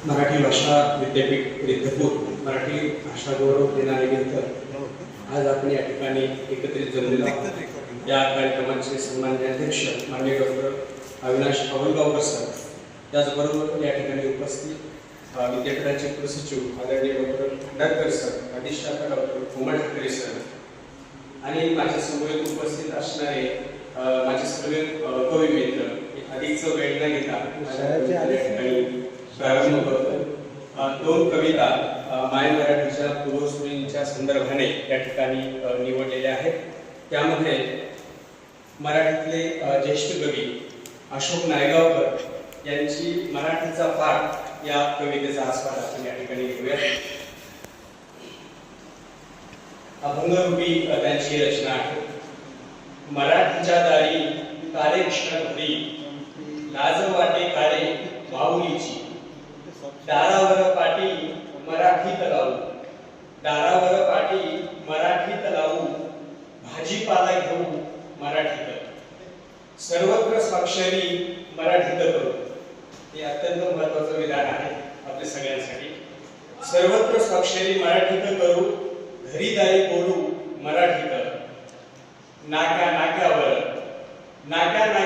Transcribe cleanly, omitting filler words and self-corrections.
मराठी भाषा विद्यापीठ रिद्धपूर मराठी भाषा गौरव दिनानिमित्त आज आपण या ठिकाणी एकत्रित जमलेलो आहोत। या कार्यक्रमाचे सन्माननीय अध्यक्ष माननीय डॉक्टर अविनाश आवलगावकर सर, त्याचबरोबर या ठिकाणी उपस्थित विद्यापीठाचे कुलसचिव आदरणीय डॉक्टर भंडारकर सर, अधिष्ठाता डॉक्टर कोमल ठाकरे सर आणि माझ्या समोर उपस्थित असणारे माझे सर्व कवी मित्र, अधिकच वेळ न घेता प्रारंभ करतो। दोन कविता माय मराठीच्या पूर्वसुरींच्या संदर्भाने या ठिकाणी निवडलेल्या आहेत। त्यामध्ये मराठीतले ज्येष्ठ कवी अशोक नायगावकर यांची मराठीचा पाठ या कवितेचा आस्वाद आपण या ठिकाणी घेऊया। अभंगरूपी त्यांची रचना आहे। मराठीच्या दारी काळे कृष्ण घरी, लाज वाटे काळे माऊलीची, दारावर पाटी मराठीत लावू, दारावर पाटी मराठीत लावू, भाजीपाला घेऊ मराठीत, सर्वत्र स्वाक्षरी मराठीत करू। हे अत्यंत महत्त्वाचं विधान आहे आपल्या सगळ्यांसाठी। सर्वत्र स्वाक्षरी मराठीत करू, घरी दारी बोलू मराठीत, नाका नाक्यावर नाका नाक्या